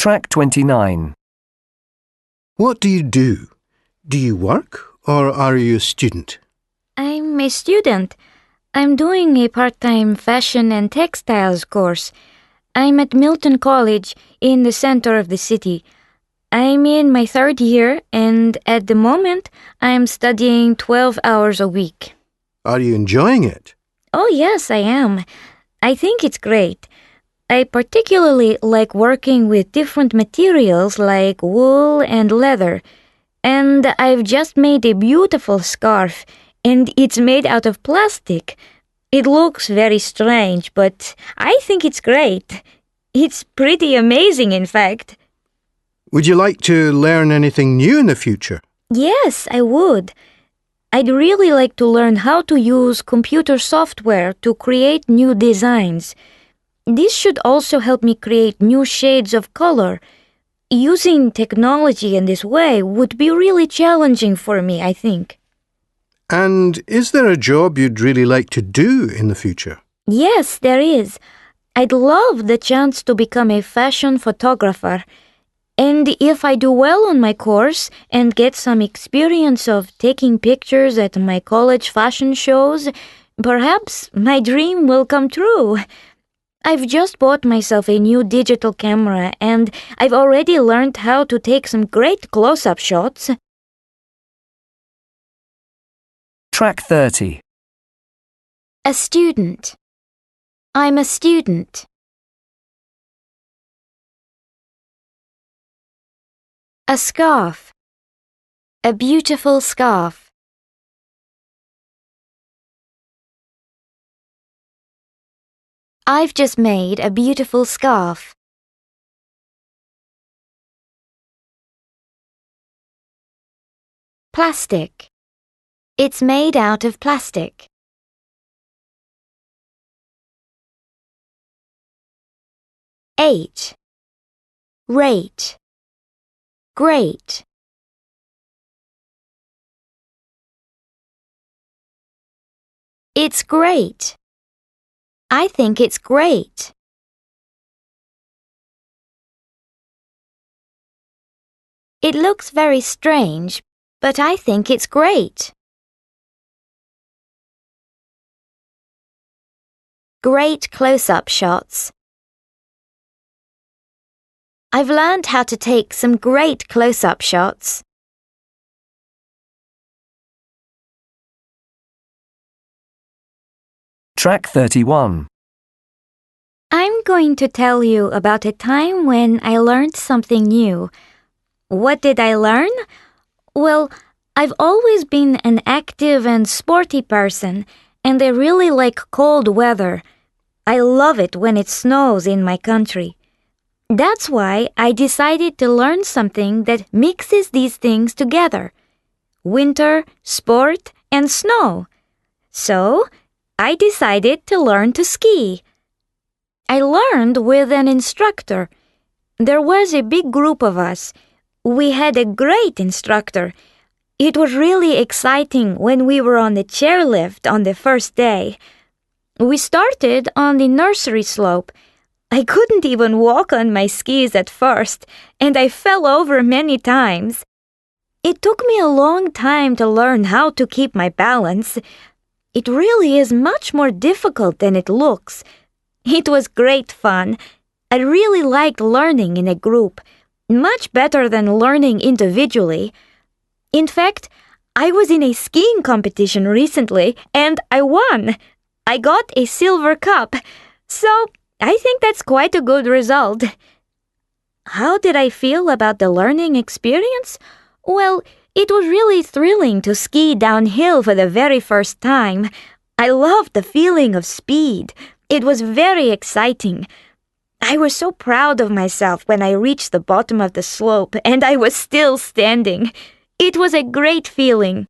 Track 29. What do you do? Do you work or are you a student? I'm a student. I'm doing a part-time fashion and textiles course. I'm at Milton College in the center of the city. I'm in my third year and at the moment I'm studying 12 hours a week. Are you enjoying it? Oh yes, I am. I think it's great. I particularly like working with different materials like wool and leather. And I've just made a beautiful scarf, and it's made out of plastic. It looks very strange, but I think it's great. It's pretty amazing, in fact. Would you like to learn anything new in the future? Yes, I would. I'd really like to learn how to use computer software to create new designs. This should also help me create new shades of color. Using technology in this way would be really challenging for me, I think. And is there a job you'd really like to do in the future? Yes, there is. I'd love the chance to become a fashion photographer. And if I do well on my course and get some experience of taking pictures at my college fashion shows, perhaps my dream will come true. I've just bought myself a new digital camera and I've already learned how to take some great close-up shots. Track 30. A student. I'm a student. A scarf. A beautiful scarf. I've just made a beautiful scarf. Plastic. It's made out of plastic. H. Rate. Great. It's great. I think it's great. It looks very strange, but I think it's great. Great close-up shots. I've learned how to take some great close-up shots. Track 31. I'm going to tell you about a time when I learned something new. What did I learn? Well, I've always been an active and sporty person, and I really like cold weather. I love it when it snows in my country. That's why I decided to learn something that mixes these things together: winter, sport, and snow. So, I decided to learn to ski. I learned with an instructor. There was a big group of us. We had a great instructor. It was really exciting when we were on the chairlift on the first day. We started on the nursery slope. I couldn't even walk on my skis at first, and I fell over many times. It took me a long time to learn how to keep my balance. It really is much more difficult than it looks. It was great fun. I really liked learning in a group, much better than learning individually. In fact, I was in a skiing competition recently and I won. I got a silver cup, so I think that's quite a good result. How did I feel about the learning experience? Well, it was really thrilling to ski downhill for the very first time. I loved the feeling of speed. It was very exciting. I was so proud of myself when I reached the bottom of the slope and I was still standing. It was a great feeling.